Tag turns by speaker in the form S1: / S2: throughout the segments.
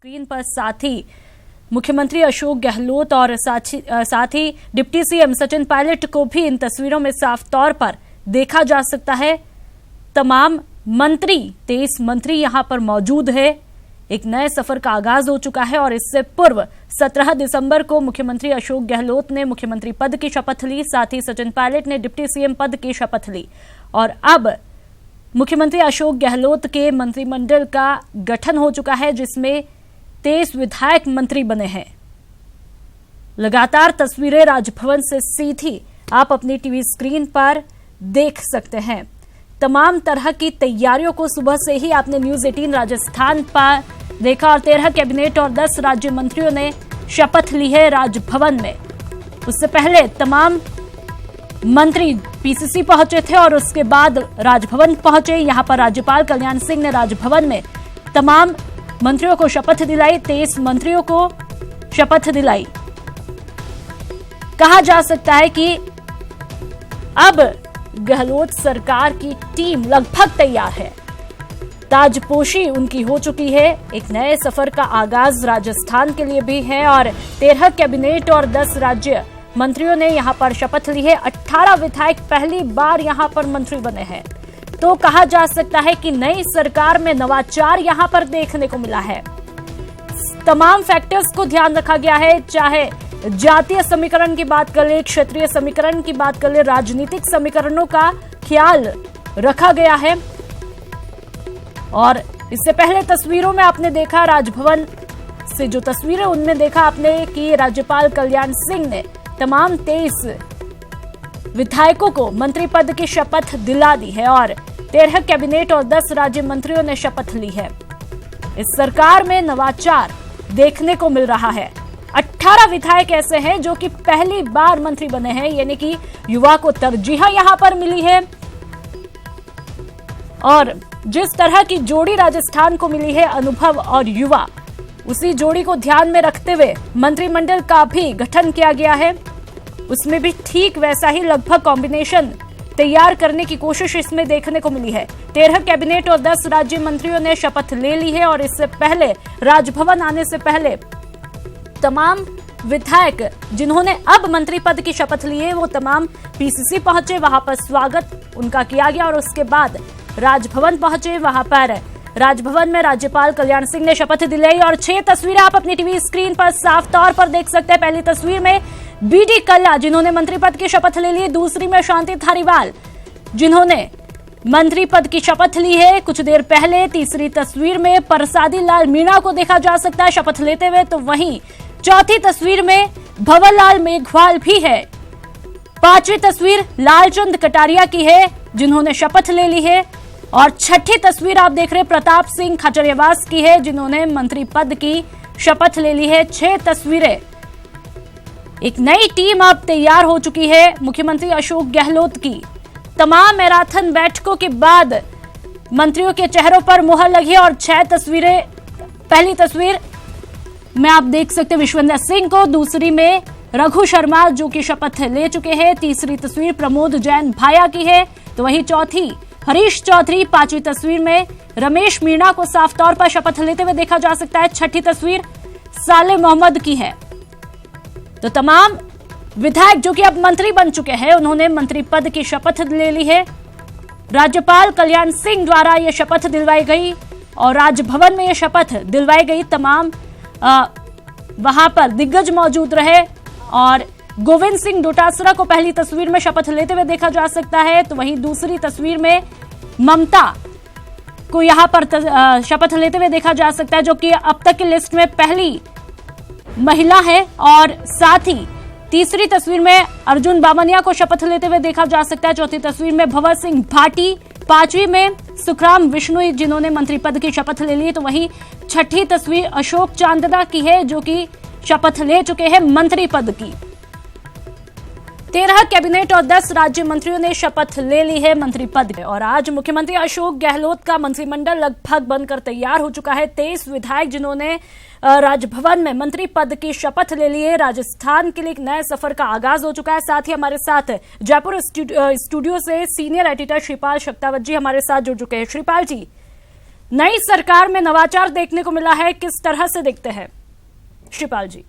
S1: Screen पर साथ ही मुख्यमंत्री अशोक गहलोत और साथ ही डिप्टी सीएम सचिन पायलट को भी इन तस्वीरों में साफ तौर पर देखा जा सकता है। तमाम मंत्री 23 मंत्री यहां पर मौजूद है। एक नए सफर का आगाज हो चुका है और इससे पूर्व 17 दिसंबर को मुख्यमंत्री अशोक गहलोत ने मुख्यमंत्री पद की शपथ ली, साथ ही सचिन पायलट ने डिप्टी सीएम पद की शपथ ली और अब मुख्यमंत्री अशोक गहलोत के मंत्रिमंडल का गठन हो चुका है, जिसमें 23 विधायक मंत्री बने हैं। लगातार तस्वीरें राजभवन से सीधी आप अपनी टीवी स्क्रीन पर देख सकते हैं। तमाम तरह की तैयारियों को सुबह से ही आपने न्यूज 18 राजस्थान पर देखा और 13 कैबिनेट और 10 राज्य मंत्रियों ने शपथ ली है राजभवन में। उससे पहले तमाम मंत्री पीसीसी पहुंचे थे और उसके बाद राजभवन पहुंचे। यहां पर राज्यपाल कल्याण सिंह ने राजभवन में तमाम मंत्रियों को शपथ दिलाई, 23 मंत्रियों को शपथ दिलाई। कहा जा सकता है कि अब गहलोत सरकार की टीम लगभग तैयार है, ताजपोशी उनकी हो चुकी है। एक नए सफर का आगाज राजस्थान के लिए भी है और 13 कैबिनेट और 10 राज्य मंत्रियों ने यहां पर शपथ ली है। 18 विधायक पहली बार यहां पर मंत्री बने हैं, तो कहा जा सकता है कि नई सरकार में नवाचार यहां पर देखने को मिला है। तमाम फैक्टर्स को ध्यान रखा गया है, चाहे जातीय समीकरण की बात कर ले, क्षेत्रीय समीकरण की बात कर ले, राजनीतिक समीकरणों का ख्याल रखा गया है। और इससे पहले तस्वीरों में आपने देखा राजभवन से जो तस्वीरें उनमें देखा आपने कि राज्यपाल कल्याण सिंह ने तमाम 23 विधायकों को मंत्री पद की शपथ दिला दी है और 13 कैबिनेट और 10 राज्य मंत्रियों ने शपथ ली है। इस सरकार में नवाचार देखने को मिल रहा है। 18 विधायक ऐसे हैं जो कि पहली बार मंत्री बने हैं, यानी कि युवा को तरजीह यहां पर मिली है और जिस तरह की जोड़ी राजस्थान को मिली है, अनुभव और युवा, उसी जोड़ी को ध्यान में रखते हुए मंत्रिमंडल का भी गठन किया गया है। उसमें भी ठीक वैसा ही लगभग कॉम्बिनेशन तैयार करने की कोशिश इसमें देखने को मिली है। 13 कैबिनेट और 10 राज्य मंत्रियों ने शपथ ले ली है और इससे पहले राजभवन आने से पहले तमाम विधायक जिन्होंने अब मंत्री पद की शपथ ली है वो तमाम पीसीसी पहुंचे, वहां पर स्वागत उनका किया गया और उसके बाद राजभवन पहुंचे। वहां पर राजभवन में राज्यपाल कल्याण सिंह ने शपथ दिलाई और 6 तस्वीरें आप अपनी टीवी स्क्रीन पर साफ तौर पर देख सकते हैं। पहली तस्वीर में बीडी कल्ला जिन्होंने मंत्री पद की शपथ ले ली, दूसरी में शांति धारीवाल जिन्होंने मंत्री पद की शपथ ली है कुछ देर पहले, तीसरी तस्वीर में परसादी लाल मीणा को देखा जा सकता है शपथ लेते हुए, तो वहीं चौथी तस्वीर में भंवरलाल मेघवाल भी है। 5वीं तस्वीर लालचंद कटारिया की है जिन्होंने शपथ ले ली है और 6ठी तस्वीर आप देख रहे प्रताप सिंह खाचरियावास की है जिन्होंने मंत्री पद की शपथ ले ली है। 6 तस्वीरें। एक नई टीम अब तैयार हो चुकी है मुख्यमंत्री अशोक गहलोत की। तमाम मैराथन बैठकों के बाद मंत्रियों के चेहरों पर मुहर लगी और 6 तस्वीरें। पहली तस्वीर में आप देख सकते हैं विश्वेंद्र सिंह को, दूसरी में रघु शर्मा जो कि शपथ ले चुके हैं, तीसरी तस्वीर प्रमोद जैन भाया की है, तो वहीं चौथी हरीश चौधरी, 5वीं तस्वीर में रमेश मीणा को साफ तौर पर शपथ लेते हुए देखा जा सकता है, 6ठी तस्वीर साले मोहम्मद की है। तो तमाम विधायक जो कि अब मंत्री बन चुके हैं उन्होंने मंत्री पद की शपथ ले ली है। राज्यपाल कल्याण सिंह द्वारा यह शपथ दिलवाई गई और राजभवन में यह शपथ दिलवाई गई। तमाम वहां पर दिग्गज मौजूद रहे और गोविंद सिंह डोटासरा को पहली तस्वीर में शपथ लेते हुए देखा जा सकता है, तो वहीं दूसरी तस्वीर में ममता को यहां पर शपथ लेते हुए देखा जा सकता है जो कि अब तक की लिस्ट में पहली महिला है और साथ ही तीसरी तस्वीर में अर्जुन बामनिया को शपथ लेते हुए देखा जा सकता है, चौथी तस्वीर में भंवर सिंह भाटी, 5वीं में सुखराम विश्नोई जिन्होंने मंत्री पद की शपथ ले ली, तो वहीं 6ठी तस्वीर अशोक चांदना की है जो कि शपथ ले चुके हैं मंत्री पद की। 13 कैबिनेट और 10 राज्य मंत्रियों ने शपथ ले ली है मंत्री पद की और आज मुख्यमंत्री अशोक गहलोत का मंत्रिमंडल लगभग बनकर तैयार हो चुका है। 23 विधायक जिन्होंने राजभवन में मंत्री पद की शपथ ले ली है। राजस्थान के लिए एक नए सफर का आगाज हो चुका है। साथ ही हमारे साथ जयपुर स्टूडियो से सीनियर एडिटर श्रीपाल शक्तावत जी हमारे साथ जुड़ चुके हैं। श्रीपाल जी, नई सरकार में नवाचार देखने को मिला है, किस तरह से देखते हैं शिवपाल जी?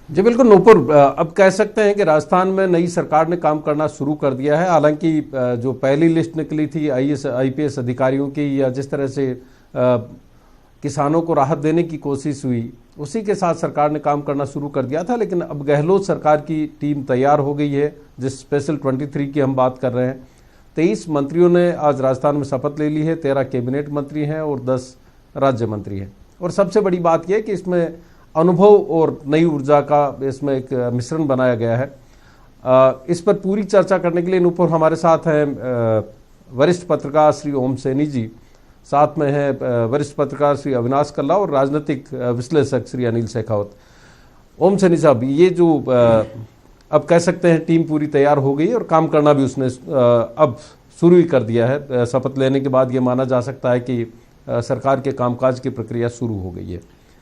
S2: जी बिल्कुल नूपुर, अब कह सकते हैं कि राजस्थान में नई सरकार ने काम करना शुरू कर दिया है। हालांकि जो पहली लिस्ट निकली थी IPS अधिकारियों की, या जिस तरह से किसानों को राहत देने की कोशिश हुई, उसी के साथ सरकार ने काम करना शुरू कर दिया था। लेकिन अब गहलोत सरकार की टीम तैयार हो गई है, जिस स्पेशल 23 की हम बात कर रहे हैं। 23 मंत्रियों ने आज राजस्थान में शपथ ले ली है, 13 कैबिनेट मंत्री हैं और 10 राज्य मंत्री हैं। और सबसे बड़ी बात यह है कि इसमें अनुभव और नई ऊर्जा का इसमें एक मिश्रण बनाया गया है। इस पर पूरी चर्चा करने के लिए नूपुर हमारे साथ हैं वरिष्ठ पत्रकार श्री ओम सैनी जी, साथ में हैं वरिष्ठ पत्रकार श्री अविनाश कल्ला और राजनीतिक विश्लेषक श्री अनिल शेखावत। ओम सैनी साहब, ये जो अब कह सकते हैं टीम पूरी तैयार हो गई और काम करना भी उसने अब शुरू ही कर दिया है। शपथ लेने के बाद ये माना जा सकता है कि सरकार के कामकाज की प्रक्रिया शुरू हो गई है।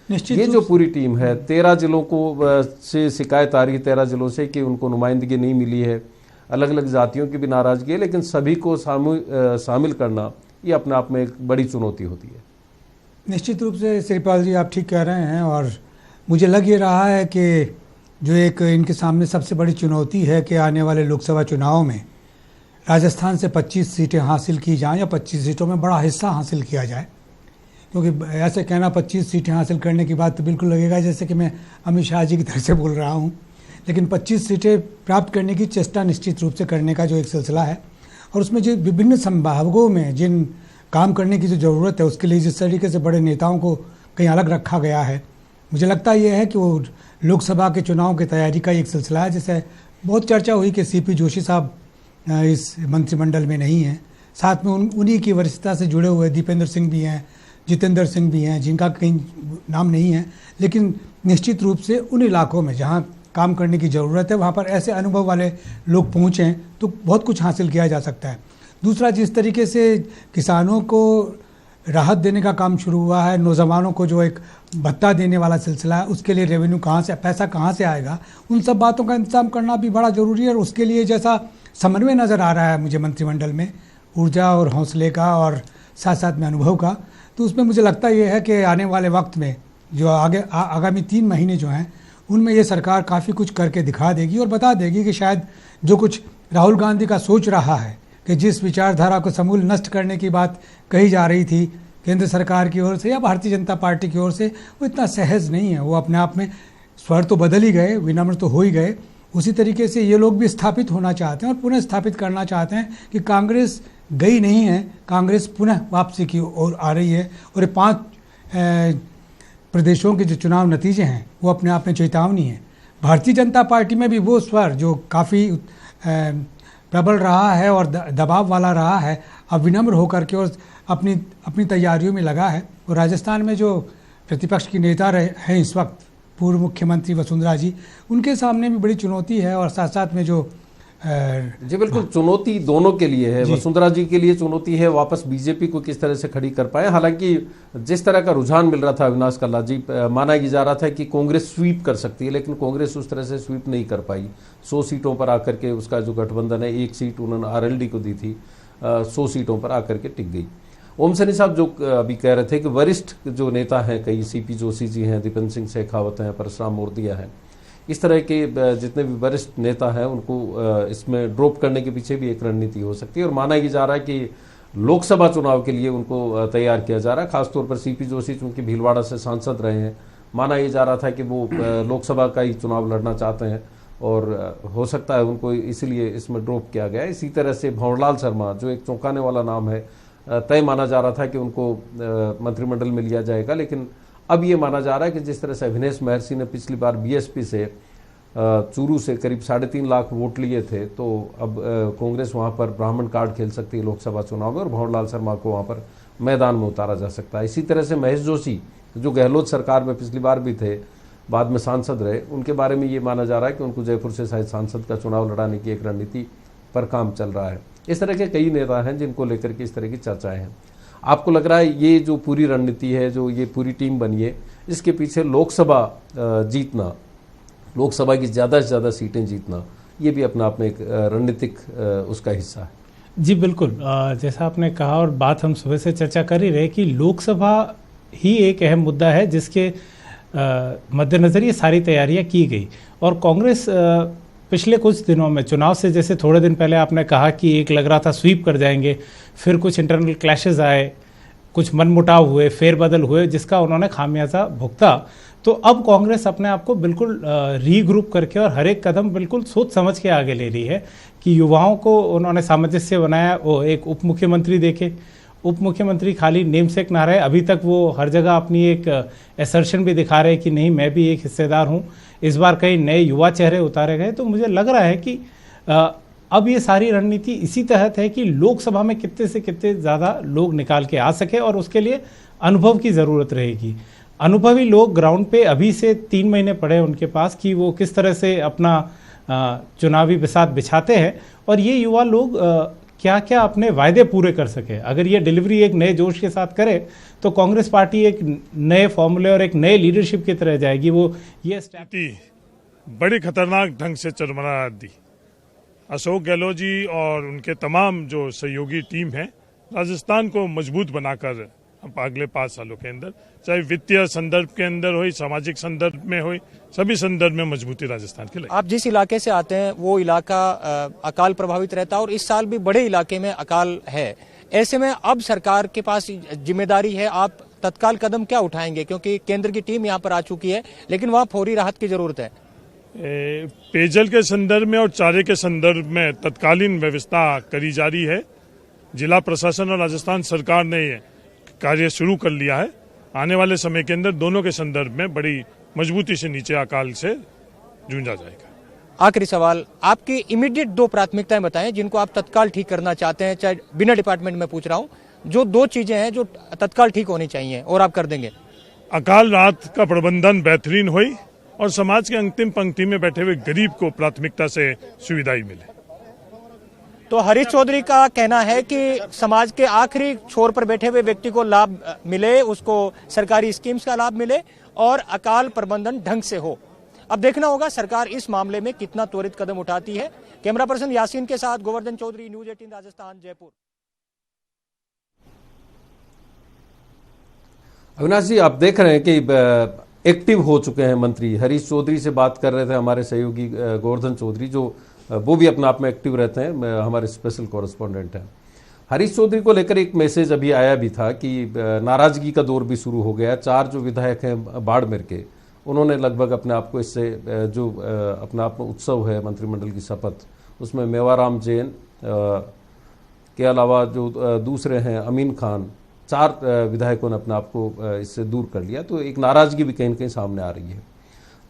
S2: ये जो पूरी टीम है, 13 जिलों को से शिकायत आ रही है, 13 जिलों से कि उनको नुमाइंदगी नहीं मिली है, अलग अलग जातियों की भी नाराजगी है, लेकिन सभी को शामिल करना ये अपने आप में एक बड़ी चुनौती होती है।
S3: निश्चित रूप से श्रीपाल जी, आप ठीक कह रहे हैं। और मुझे लग ये रहा है कि जो एक इनके सामने सबसे बड़ी चुनौती है कि आने वाले लोकसभा चुनाव में राजस्थान से 25 सीटें हासिल की जाएं या 25 सीटों में बड़ा हिस्सा हासिल किया जाए। क्योंकि ऐसे कहना 25 सीटें हासिल करने की बात तो बिल्कुल लगेगा जैसे कि मैं अमित शाह जी की तरफ से बोल रहा हूँ, लेकिन 25 सीटें प्राप्त करने की चेष्टा निश्चित रूप से करने का जो एक सिलसिला है, और उसमें जो विभिन्न संभागों में जिन काम करने की जो ज़रूरत है, उसके लिए जिस तरीके से बड़े नेताओं को कहीं अलग रखा गया है, मुझे लगता ये है कि वो लोकसभा के चुनाव की तैयारी का एक सिलसिला है। जैसे बहुत चर्चा हुई कि CP जोशी साहब इस मंत्रिमंडल में नहीं हैं, साथ में उन्हीं की वरिष्ठता से जुड़े हुए दीपेंद्र सिंह भी हैं, जितेंद्र सिंह भी हैं, जिनका कहीं नाम नहीं है, लेकिन निश्चित रूप से उन इलाकों में जहां काम करने की ज़रूरत है वहां पर ऐसे अनुभव वाले लोग पहुंचें तो बहुत कुछ हासिल किया जा सकता है। दूसरा, जिस तरीके से किसानों को राहत देने का काम शुरू हुआ है, नौजवानों को जो एक भत्ता देने वाला सिलसिला है, उसके लिए रेवेन्यू कहाँ से, पैसा कहाँ से आएगा, उन सब बातों का इंतजाम करना भी बड़ा ज़रूरी है। और उसके लिए जैसा समन्वय नज़र आ रहा है मुझे मंत्रिमंडल में, ऊर्जा और हौसले का और साथ साथ में अनुभव का, तो उसमें मुझे लगता ये है कि आने वाले वक्त में जो आगामी 3 महीने जो हैं उनमें ये सरकार काफ़ी कुछ करके दिखा देगी और बता देगी कि शायद जो कुछ राहुल गांधी का सोच रहा है कि जिस विचारधारा को समूल नष्ट करने की बात कही जा रही थी केंद्र सरकार की ओर से या भारतीय जनता पार्टी की ओर से, वो इतना सहज नहीं है। वो अपने आप में स्वर तो बदल ही गए, विनम्र तो हो ही गए, उसी तरीके से ये लोग भी स्थापित होना चाहते हैं और पुनः स्थापित करना चाहते हैं कि कांग्रेस गई नहीं है, कांग्रेस पुनः वापसी की ओर आ रही है। और ये 5 प्रदेशों के जो चुनाव नतीजे हैं वो अपने आप में चेतावनी है। भारतीय जनता पार्टी में भी वो स्वर जो काफ़ी प्रबल रहा है और दबाव वाला रहा है, अब विनम्र होकर के और अपनी तैयारियों में लगा है। और राजस्थान में जो प्रतिपक्ष की नेता हैं इस वक्त, पूर्व मुख्यमंत्री वसुंधरा जी, उनके सामने भी बड़ी चुनौती है। और साथ साथ में जो
S2: जी बिल्कुल, चुनौती दोनों के लिए है। वसुंधरा जी के लिए चुनौती है वापस बीजेपी को किस तरह से खड़ी कर पाए। हालांकि जिस तरह का रुझान मिल रहा था अविनाश कल्ला जी, माना जा रहा था कि कांग्रेस स्वीप कर सकती है, लेकिन कांग्रेस उस तरह से स्वीप नहीं कर पाई। 100 सीटों पर आकर के उसका जो गठबंधन है, 1 सीट उन्होंने RLD को दी थी, 100 सीटों पर आकर के टिक गई। ओम सैनी साहब जो अभी कह रहे थे कि वरिष्ठ जो नेता हैं, कई CP जोशी जी हैं, दीपेंद्र सिंह शेखावत हैं, परशुराम मोरदिया हैं, इस तरह के जितने भी वरिष्ठ नेता हैं उनको इसमें ड्रॉप करने के पीछे भी एक रणनीति हो सकती है। और माना ये जा रहा है कि लोकसभा चुनाव के लिए उनको तैयार किया जा रहा है। खासतौर पर CP जोशी चूंकि भीलवाड़ा से सांसद रहे हैं, माना ये जा रहा था कि वो लोकसभा का ही चुनाव लड़ना चाहते हैं और हो सकता है उनको इसीलिए इसमें ड्रॉप किया गया। इसी तरह से भंवरलाल शर्मा जो एक चौंकाने वाला नाम है, तय माना जा रहा था कि उनको मंत्रिमंडल में लिया जाएगा, लेकिन अब ये माना जा रहा है कि जिस तरह से अभिनेश महर्षि ने पिछली बार BSP से चूरू से करीब 3.5 लाख वोट लिए थे, तो अब कांग्रेस वहां पर ब्राह्मण कार्ड खेल सकती है लोकसभा चुनाव में और भंवरलाल शर्मा को वहां पर मैदान में उतारा जा सकता है। इसी तरह से महेश जोशी जो गहलोत सरकार में पिछली बार भी थे, बाद में सांसद रहे, उनके बारे में ये माना जा रहा है कि उनको जयपुर से शायद सांसद का चुनाव लड़ाने की एक रणनीति पर काम चल रहा है। इस तरह के कई नेता हैं जिनको लेकर के इस तरह की चर्चाएं हैं। आपको लग रहा है ये जो पूरी रणनीति है, जो ये पूरी टीम बनी है, इसके पीछे लोकसभा जीतना, लोकसभा की ज़्यादा से ज़्यादा सीटें जीतना, ये भी अपने आप में एक रणनीतिक उसका हिस्सा है?
S4: जी बिल्कुल, जैसा आपने कहा और बात हम सुबह से चर्चा कर ही रहे कि लोकसभा ही एक अहम मुद्दा है जिसके मद्देनज़र ये सारी तैयारियां की गई। और कांग्रेस पिछले कुछ दिनों में चुनाव से, जैसे थोड़े दिन पहले आपने कहा कि एक लग रहा था स्वीप कर जाएंगे, फिर कुछ इंटरनल क्लैशेस आए, कुछ मनमुटाव हुए, फेरबदल हुए, जिसका उन्होंने खामियाजा भुगता। तो अब कांग्रेस अपने आप को बिल्कुल रीग्रुप करके और हर एक कदम बिल्कुल सोच समझ के आगे ले रही है कि युवाओं को उन्होंने सामंजस्य बनाया। वो एक उप मुख्यमंत्री देखे, उप मुख्यमंत्री खाली नेम सेक ना रहे, अभी तक वो हर जगह अपनी एक एसर्शन भी दिखा रहे कि नहीं मैं भी एक हिस्सेदार हूँ। इस बार कई नए युवा चेहरे उतारे गए। तो मुझे लग रहा है कि अब ये सारी रणनीति इसी तहत है कि लोकसभा में कितने से कितने ज़्यादा लोग निकाल के आ सके, और उसके लिए अनुभव की ज़रूरत रहेगी। अनुभवी लोग ग्राउंड पे अभी से 3 महीने पड़े उनके पास कि वो किस तरह से अपना चुनावी बिसात बिछाते हैं, और ये युवा लोग क्या क्या अपने वायदे पूरे कर सके। अगर ये डिलीवरी एक नए जोश के साथ करे तो कांग्रेस पार्टी एक नए फॉर्मूले और एक नए लीडरशिप की तरह जाएगी। वो ये
S5: बड़ी खतरनाक ढंग से चरमरा दी। अशोक गहलोत जी और उनके तमाम जो सहयोगी टीम है, राजस्थान को मजबूत बनाकर अगले 5 सालों के अंदर, चाहे वित्तीय संदर्भ के अंदर हो, सामाजिक संदर्भ में हो, सभी संदर्भ में मजबूती राजस्थान के लिए।
S6: आप जिस इलाके से आते हैं वो इलाका अकाल प्रभावित रहता है, और इस साल भी बड़े इलाके में अकाल है। ऐसे में अब सरकार के पास जिम्मेदारी है, आप तत्काल कदम क्या उठाएंगे? क्योंकि केंद्र की टीम यहाँ पर आ चुकी है, लेकिन वहाँ फौरी राहत की जरूरत है।
S5: पेयजल के संदर्भ में और चारे के संदर्भ में तत्कालीन व्यवस्था करी जा रही है। जिला प्रशासन और राजस्थान सरकार ने कार्य शुरू कर लिया है। आने वाले समय के अंदर दोनों के संदर्भ में बड़ी मजबूती से नीचे अकाल से जूझा जाएगा।
S6: आखिरी सवाल, आपकी इमीडिएट 2 प्राथमिकताएं बताएं जिनको आप तत्काल ठीक करना चाहते हैं, चाहे बिना डिपार्टमेंट में पूछ रहा हूं, जो 2 चीजें हैं जो तत्काल ठीक होनी चाहिए और आप कर देंगे।
S5: अकाल राहत का प्रबंधन बेहतरीन हुई और समाज के अंतिम पंक्ति में बैठे हुए गरीब को प्राथमिकता से सुविधाएं मिले।
S6: तो हरीश चौधरी का कहना है कि समाज के आखिरी छोर पर बैठे हुए व्यक्ति को लाभ मिले, उसको सरकारी स्कीम्स का लाभ मिले और अकाल प्रबंधन ढंग से हो। अब देखना होगा सरकार इस मामले में कितना त्वरित कदम उठाती है। कैमरा पर्सन यासीन के साथ गोवर्धन चौधरी, न्यूज़ 18 राजस्थान, जयपुर।
S2: अविनाश जी, आप देख रहे हैं कि एक्टिव हो चुके हैं मंत्री। हरीश चौधरी से बात कर रहे थे हमारे सहयोगी गोवर्धन चौधरी, जो वो भी अपने आप में एक्टिव रहते हैं, हमारे स्पेशल कॉरेस्पॉन्डेंट हैं। हरीश चौधरी को लेकर एक मैसेज अभी आया भी था कि नाराजगी का दौर भी शुरू हो गया। 4 जो विधायक हैं बाड़मेर के, उन्होंने लगभग अपने आप को इससे जो अपने आप में उत्सव है मंत्रिमंडल की शपथ, उसमें मेवाराम जैन के अलावा जो दूसरे हैं अमीन खान, 4 विधायकों ने अपने आप को इससे दूर कर लिया। तो एक नाराजगी भी कहीं न कहीं सामने आ रही है।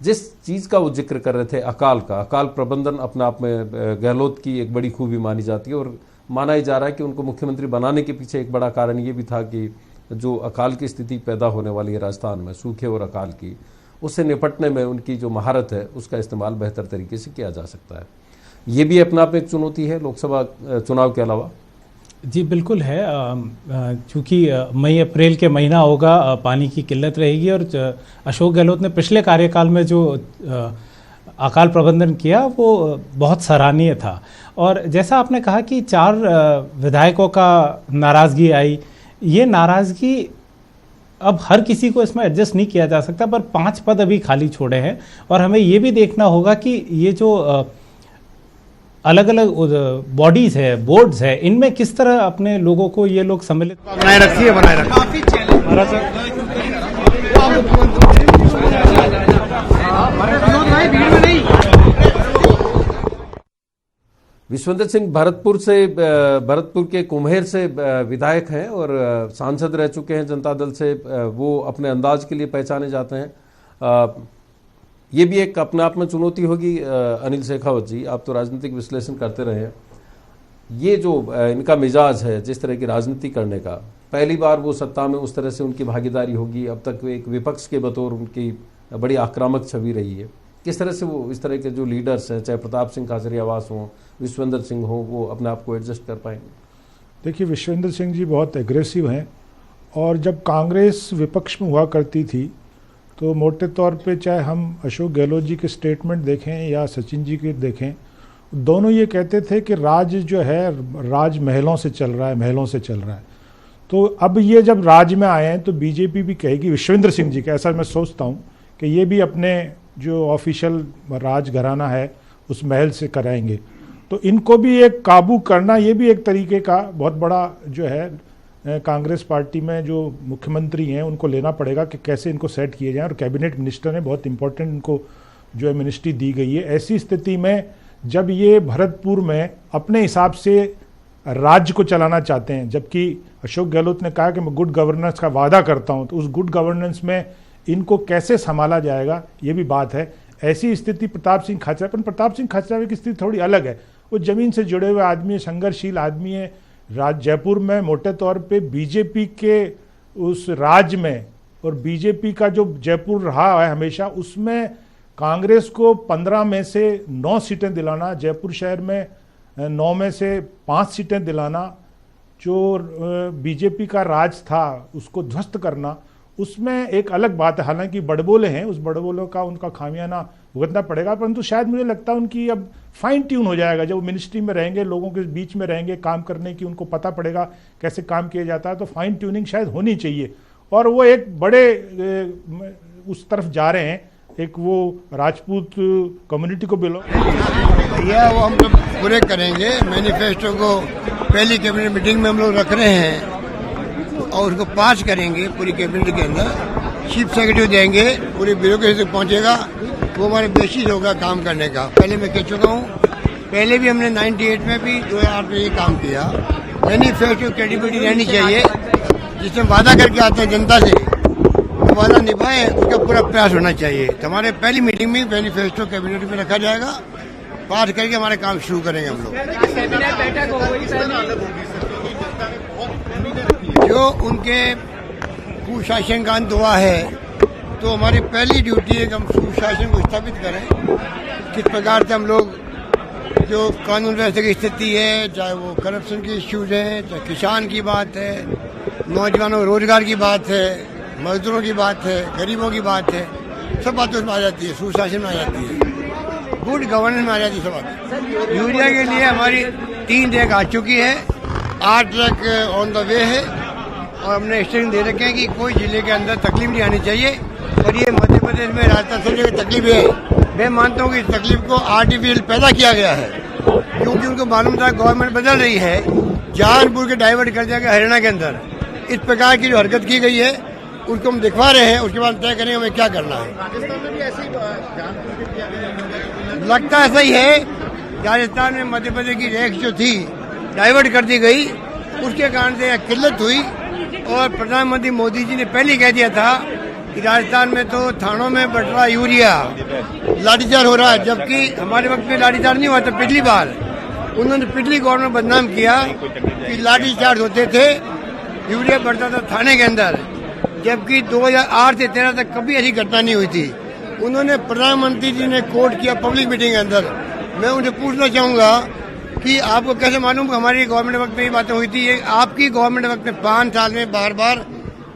S2: जिस चीज़ का वो जिक्र कर रहे थे अकाल का, अकाल प्रबंधन अपने आप में गहलोत की एक बड़ी खूबी मानी जाती है, और माना ही जा रहा है कि उनको मुख्यमंत्री बनाने के पीछे एक बड़ा कारण ये भी था कि जो अकाल की स्थिति पैदा होने वाली है राजस्थान में, सूखे और अकाल की, उससे निपटने में उनकी जो महारत है उसका इस्तेमाल बेहतर तरीके से किया जा सकता है। ये भी अपने आप में एक चुनौती है लोकसभा चुनाव के अलावा।
S4: जी बिल्कुल है, चूँकि मई अप्रैल के महीना होगा, पानी की किल्लत रहेगी, और अशोक गहलोत ने पिछले कार्यकाल में जो अकाल प्रबंधन किया वो बहुत सराहनीय था। और जैसा आपने कहा कि 4 विधायकों का नाराज़गी आई, ये नाराज़गी अब हर किसी को इसमें एडजस्ट नहीं किया जा सकता, पर 5 पद अभी खाली छोड़े हैं, और हमें ये भी देखना होगा कि ये जो अलग अलग बॉडीज है, बोर्ड्स है, इनमें किस तरह अपने लोगों को ये लोग सम्मिलित
S7: बनाए रखिए।
S2: विश्वेंद्र सिंह भरतपुर के कुम्हेर से विधायक हैं और सांसद रह चुके हैं जनता दल से। वो अपने अंदाज के लिए पहचाने जाते हैं। ये भी एक अपने आप में चुनौती होगी। अनिल शेखावत जी, आप तो राजनीतिक विश्लेषण करते रहे हैं, ये जो इनका मिजाज है जिस तरह की राजनीति करने का, पहली बार वो सत्ता में उस तरह से उनकी भागीदारी होगी। अब तक एक विपक्ष के बतौर उनकी बड़ी आक्रामक छवि रही है। किस तरह से वो इस तरह के जो लीडर्स हैं, चाहे प्रताप सिंह खाचरियावास हों, विश्वेंद्र सिंह हो, वो अपने आप को एडजस्ट कर पाएंगे?
S8: देखिए, विश्वेंद्र सिंह जी बहुत एग्रेसिव हैं, और जब कांग्रेस विपक्ष में हुआ करती थी तो मोटे तौर पे चाहे हम अशोक गहलोत जी के स्टेटमेंट देखें या सचिन जी के देखें, दोनों ये कहते थे कि राज जो है राज महलों से चल रहा है, महलों से चल रहा है। तो अब ये जब राज में आए हैं तो बीजेपी भी कहेगी, विश्वेंद्र सिंह जी का, ऐसा मैं सोचता हूँ कि ये भी अपने जो ऑफिशियल राज घराना है उस महल से कराएंगे। तो इनको भी एक काबू करना, ये भी एक तरीके का बहुत बड़ा जो है कांग्रेस पार्टी में जो मुख्यमंत्री हैं उनको लेना पड़ेगा कि कैसे इनको सेट किए जाएं। और कैबिनेट मिनिस्टर ने बहुत इंपॉर्टेंट इनको जो है मिनिस्ट्री दी गई है। ऐसी स्थिति में जब ये भरतपुर में अपने हिसाब से राज्य को चलाना चाहते हैं, जबकि अशोक गहलोत ने कहा कि मैं गुड गवर्नेंस का वादा करता हूं, तो उस गुड गवर्नेंस में इनको कैसे संभाला जाएगा ये भी बात है। ऐसी स्थिति प्रताप सिंह खाचरा, पर प्रताप सिंह खाचरा की स्थिति थोड़ी अलग है। वो जमीन से जुड़े हुए आदमी है, संघर्षशील आदमी है। जयपुर में मोटे तौर पे बीजेपी के उस राज्य में और बीजेपी का जो जयपुर रहा है हमेशा, उसमें कांग्रेस को 15 में से 9 सीटें दिलाना, जयपुर शहर में 9 में से 5 सीटें दिलाना, जो बीजेपी का राज था उसको ध्वस्त करना, उसमें एक अलग बात है। हालांकि बड़बोले हैं, उस बड़बोलों का उनका खामियाना भुगतना पड़ेगा, परंतु शायद मुझे लगता है उनकी अब फाइन ट्यून हो जाएगा। जब वो मिनिस्ट्री में रहेंगे, लोगों के बीच में रहेंगे, काम करने की उनको पता पड़ेगा कैसे काम किया जाता है, तो फाइन ट्यूनिंग शायद होनी चाहिए। और वो एक बड़े उस तरफ जा रहे हैं, एक वो राजपूत कम्युनिटी को बिलोंग,
S7: भैया वो हम लोग पूरे करेंगे। मैनिफेस्टो को पहली कैबिनेट मीटिंग में हम लोग रख रहे हैं और उसको पास करेंगे पूरी कैबिनेट के अंदर। चीफ सेक्रेटरी देंगे, पूरी ब्यूरोक्रेसी तक पहुंचेगा, वो हमारे बेसिस होगा काम करने का। पहले मैं कह चुका हूँ, पहले भी हमने 98 में भी 2008 में ये काम किया। मैनिफेस्टो क्रेडिबिलिटी रहनी चाहिए, जिसमें वादा करके आते हैं जनता से, तो वादा निभाए, उसका पूरा प्रयास होना चाहिए। तो हमारे पहली मीटिंग में मैनिफेस्टो कैबिनेट में रखा जाएगा, पास करके हमारे काम शुरू करेंगे हम लोग। जो उनके कुशासन का अंत हुआ है, तो हमारी पहली ड्यूटी है कि हम सुशासन को स्थापित करें। किस प्रकार से हम लोग जो कानून व्यवस्था की स्थिति है, चाहे वो करप्शन की इश्यूज है, चाहे किसान की बात है, नौजवानों को रोजगार की बात है, मजदूरों की बात है, गरीबों की बात है, सब बातें उसमें आ जाती है, सुशासन में आ जाती है, गुड गवर्नेंस में आ जाती है सब बातें। यूरिया के लिए हमारी 3 ट्रैक आ चुकी है, 8 ट्रैक ऑन द वे है, और हमने इंस्ट्रक्शन दे रखे हैं कि कोई जिले के अंदर तकलीफ नहीं आनी चाहिए। और ये मध्य प्रदेश में राजस्थान सब जगह तकलीफ है। मैं मानता हूँ कि इस तकलीफ को आर्टिफिशियल पैदा किया गया है, क्योंकि उनको मालूम था गवर्नमेंट बदल रही है, जानबूझ के डाइवर्ट कर दिया गया हरियाणा के अंदर। इस प्रकार की जो हरकत की गई है उसको हम दिखवा रहे हैं, उसके बाद तय करेंगे हमें क्या करना है। लगता ऐसा ही है, राजस्थान में मध्य प्रदेश की रैंक जो थी डाइवर्ट कर दी गई, उसके कारण से किल्लत हुई। और प्रधानमंत्री मोदी जी ने पहले कह दिया था कि राजस्थान में तो थानों में बढ़ रहा यूरिया, लाठीचार्ज हो रहा है, जबकि हमारे वक्त में लाठीचार्ज नहीं हुआ था। पिछली बार उन्होंने पिछली गवर्नमेंट बदनाम किया कि लाठीचार्ज होते थे, यूरिया बढ़ता था थाने के अंदर, जबकि 2008 से 13 तक कभी ऐसी घटना नहीं हुई थी। उन्होंने प्रधानमंत्री जी ने कोट किया पब्लिक मीटिंग के अंदर। मैं उनसे पूछना चाहूंगा कि आपको कैसे मालूम हमारी गवर्नमेंट वक्त में ये बातें हुई थी? ये आपकी गवर्नमेंट वक्त में 5 साल में बार बार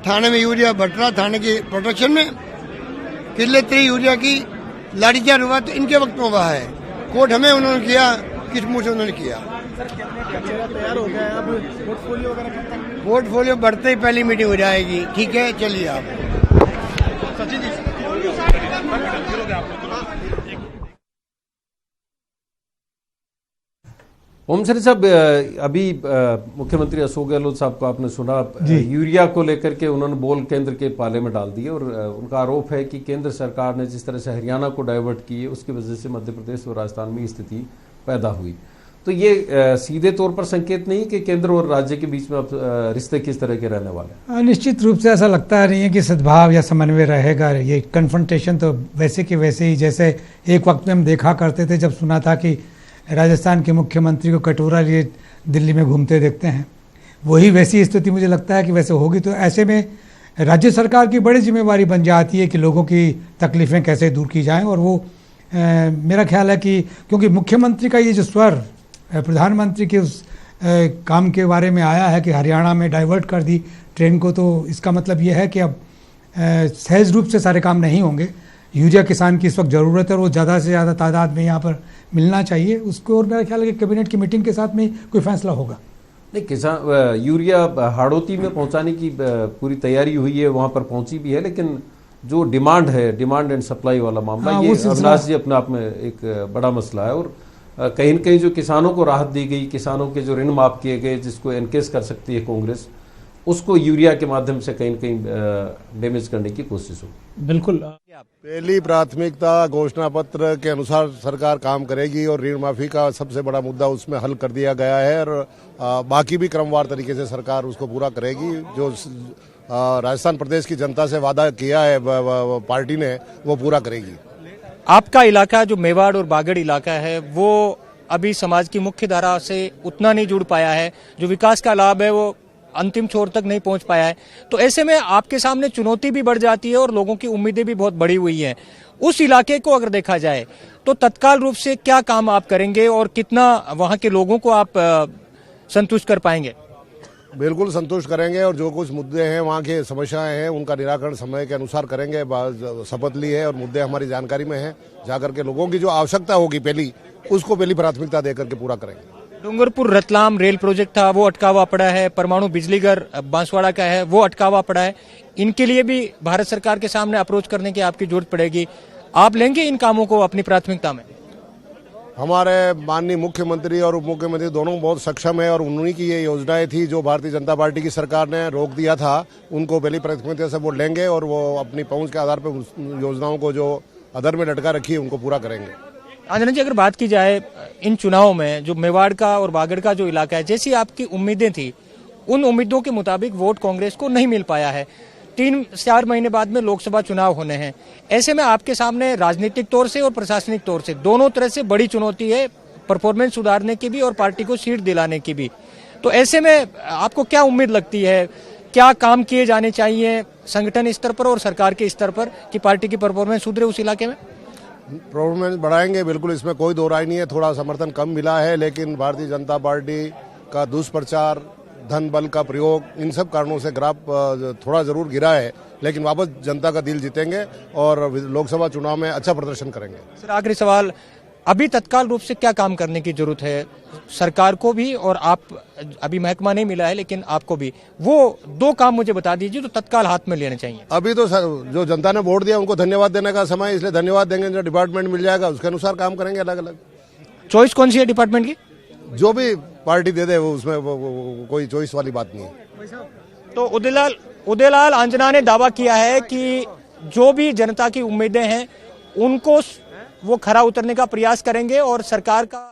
S7: थाने में यूरिया बढ़ रहा, थाने की प्रोटेक्शन में किल्लत रही यूरिया की, लाठीचार्ज हुआ तो इनके वक्त में हुआ है। कोर्ट हमें उन्होंने किया, किस मुंह से उन्होंने किया? पोर्टफोलियो बढ़ते ही पहली मीटिंग हो जाएगी। ठीक है, चलिए आप।
S2: ओम सर साहब, अभी मुख्यमंत्री अशोक गहलोत साहब को आपने सुना, यूरिया को लेकर के उन्होंने बोल केंद्र के पाले में डाल दिए, और उनका आरोप है कि केंद्र सरकार ने जिस तरह से हरियाणा को डाइवर्ट किए, उसकी वजह से मध्य प्रदेश और राजस्थान में स्थिति पैदा हुई। तो ये सीधे तौर पर संकेत नहीं कि केंद्र और राज्य के बीच में अब रिश्ते किस तरह के रहने वाले हैं?
S3: निश्चित रूप से ऐसा लगता नहीं है कि सद्भाव या समन्वय रहेगा। ये कन्फ्रंटेशन तो वैसे के वैसे ही, जैसे एक वक्त में हम देखा करते थे जब सुना था कि राजस्थान के मुख्यमंत्री को कटोरा लिए दिल्ली में घूमते देखते हैं, वही वैसी स्थिति मुझे लगता है कि वैसे होगी। तो ऐसे में राज्य सरकार की बड़ी जिम्मेवारी बन जाती है कि लोगों की तकलीफ़ें कैसे दूर की जाएं। और वो मेरा ख्याल है कि क्योंकि मुख्यमंत्री का ये जो स्वर प्रधानमंत्री के उस काम के बारे में आया है कि हरियाणा में डाइवर्ट कर दी ट्रेन को, तो इसका मतलब ये है कि अब सहज रूप से सारे काम नहीं होंगे। यूरिया किसान की इस वक्त ज़रूरत है और वो ज़्यादा से ज़्यादा तादाद में यहाँ पर मिलना चाहिए उसको, और मेरा ख्याल है कि कैबिनेट की मीटिंग के साथ में कोई फैसला होगा।
S2: नहीं, किसान यूरिया हाड़ौती में पहुंचाने की पूरी तैयारी हुई है, वहां पर पहुंची भी है, लेकिन जो डिमांड है, डिमांड एंड सप्लाई वाला मामला,
S3: हाँ,
S2: ये
S3: वो सिलसिला
S2: अविनाश जी अपने आप में एक बड़ा मसला है। और कहीं न कहीं जो किसानों को राहत दी गई, किसानों के जो ऋण माफ किए गए, जिसको एनकेस कर सकती है कांग्रेस, उसको यूरिया के माध्यम से कहीं न कहीं डैमेज करने की कोशिश हो।
S4: बिल्कुल।
S9: पहली प्राथमिकता घोषणा पत्र के अनुसार सरकार काम करेगी और ऋण माफी का सबसे बड़ा मुद्दा उसमें हल कर दिया गया है, और बाकी भी क्रमवार तरीके से सरकार उसको पूरा करेगी। जो राजस्थान प्रदेश की जनता से वादा किया है पार्टी ने, वो पूरा करेगी।
S6: आपका इलाका जो मेवाड़ और बागड़ इलाका है वो अभी समाज की मुख्य धारा से उतना नहीं जुड़ पाया है, जो विकास का लाभ है वो अंतिम छोर तक नहीं पहुंच पाया है। तो ऐसे में आपके सामने चुनौती भी बढ़ जाती है और लोगों की उम्मीदें भी बहुत बढ़ी हुई हैं। उस इलाके को अगर देखा जाए तो तत्काल रूप से क्या काम आप करेंगे और कितना वहां के लोगों को आप संतुष्ट कर पाएंगे?
S9: बिल्कुल संतुष्ट करेंगे, और जो कुछ मुद्दे हैं, वहाँ की समस्याएं हैं, उनका निराकरण समय के अनुसार करेंगे। शपथ ली है और मुद्दे हमारी जानकारी में हैं। जाकर के लोगों की जो आवश्यकता होगी पहली, उसको पहली प्राथमिकता देकर के पूरा करेंगे।
S6: डूंगरपुर रतलाम रेल प्रोजेक्ट था, वो अटकावा पड़ा है। परमाणु बिजली घर बांसवाड़ा का है, वो अटकावा पड़ा है। इनके लिए भी भारत सरकार के सामने अप्रोच करने की आपकी जरूरत पड़ेगी। आप लेंगे इन कामों को अपनी प्राथमिकता में?
S9: हमारे माननीय मुख्यमंत्री और उप मुख्यमंत्री दोनों बहुत सक्षम है, और उन्हीं की ये योजनाएं थी जो भारतीय जनता पार्टी की सरकार ने रोक दिया था, उनको पहली प्राथमिकता से वो लेंगे और वो अपनी पहुंच के आधार पर उस योजनाओं को जो अधर में लटका रखी है उनको पूरा करेंगे।
S6: आंजना जी, अगर बात की जाए इन चुनाव में जो मेवाड़ का और बागड़ का जो इलाका है, जैसी आपकी उम्मीदें थी उन उम्मीदों के मुताबिक वोट कांग्रेस को नहीं मिल पाया है। 3-4 महीने बाद में लोकसभा चुनाव होने हैं। ऐसे में आपके सामने राजनीतिक तौर से और प्रशासनिक तौर से दोनों तरह से बड़ी चुनौती है, परफॉर्मेंस सुधारने की भी और पार्टी को सीट दिलाने की भी। तो ऐसे में आपको क्या उम्मीद लगती है, क्या काम किए जाने चाहिए संगठन स्तर पर और सरकार के स्तर पर कि पार्टी की परफॉर्मेंस सुधरे उस इलाके में?
S9: परफॉर्मेंस बढ़ाएंगे, बिल्कुल, इसमें कोई दो राय नहीं है। थोड़ा समर्थन कम मिला है, लेकिन भारतीय जनता पार्टी का दुष्प्रचार, धन बल का प्रयोग, इन सब कारणों से ग्राफ थोड़ा जरूर गिरा है, लेकिन वापस जनता का दिल जीतेंगे और लोकसभा चुनाव में अच्छा प्रदर्शन करेंगे।
S6: सर, आखिरी सवाल, अभी तत्काल रूप से क्या काम करने की जरूरत है सरकार को भी, और आप अभी महकमा नहीं मिला है लेकिन आपको भी, वो 2 काम मुझे बता दीजिए जो तत्काल हाथ में लेने चाहिए।
S9: अभी तो जो जनता ने वोट दिया उनको धन्यवाद देने का समय, इसलिए धन्यवाद देंगे। जो डिपार्टमेंट मिल जाएगा उसके अनुसार काम करेंगे अलग अलग।
S6: चॉइस कौन सी है डिपार्टमेंट की?
S9: जो भी पार्टी दे दे वो, उसमें वो कोई चॉइस वाली बात नहीं है।
S6: तो उदयलाल आंजना ने दावा किया है कि जो भी जनता की उम्मीदें हैं उनको वो खरा उतरने का प्रयास करेंगे और सरकार का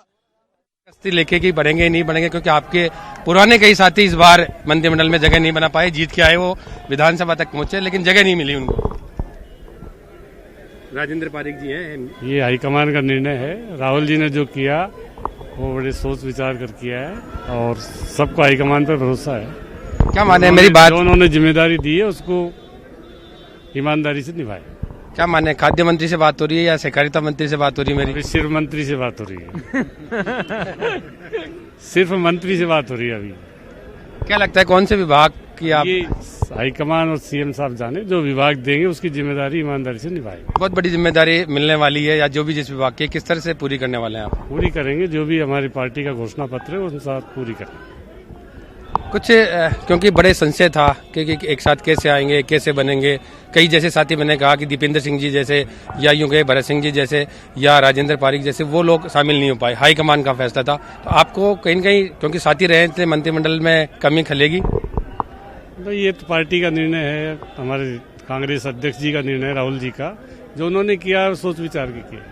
S10: लेके कि बढ़ेंगे नहीं बढ़ेंगे, क्योंकि आपके पुराने कई साथी इस बार मंत्रिमंडल में जगह नहीं बना पाए। जीत के आए, वो विधानसभा तक पहुंचे लेकिन जगह नहीं मिली उनको। राजेंद्र पारिक जी हैं।
S11: ये हाईकमान का निर्णय है। राहुल जी ने जो किया वो बड़े सोच विचार कर किया है और सबको हाईकमान पर भरोसा है।
S10: क्या माने मेरी बात?
S11: जो उन्होंने जिम्मेदारी दी है उसको ईमानदारी से निभाए।
S10: क्या माने, खाद्य मंत्री से बात हो रही है या सहकारिता मंत्री से बात हो रही है? मेरी
S11: सिर्फ मंत्री से बात हो रही है। सिर्फ मंत्री से बात हो रही है अभी।
S10: क्या लगता है कौन से विभाग की आप?
S11: ये हाईकमान और सीएम साहब जाने, जो विभाग देंगे उसकी जिम्मेदारी ईमानदारी से निभाएंगे।
S10: बहुत बड़ी जिम्मेदारी मिलने वाली है, या जो भी जिस विभाग की, किस तरह से पूरी करने वाले हैं आप?
S11: पूरी करेंगे, जो भी हमारी पार्टी का घोषणा पत्र है उन साथ पूरी करेंगे।
S10: कुछ क्योंकि बड़े संशय था कि एक साथ कैसे आएंगे, कैसे बनेंगे। कई जैसे साथी मैंने कहा कि दीपेंद्र सिंह जी जैसे, या यूं कहे भरत सिंह जी जैसे, या राजेंद्र पारिक जैसे, वो लोग शामिल नहीं हो पाए। हाईकमान का फैसला था। तो आपको कहीं न कहीं क्योंकि साथी रहे थे, मंत्रिमंडल में कमी खलेगी?
S11: तो ये तो पार्टी का निर्णय है, हमारे कांग्रेस अध्यक्ष जी का निर्णय, राहुल जी का, जो उन्होंने किया सोच विचार के किया।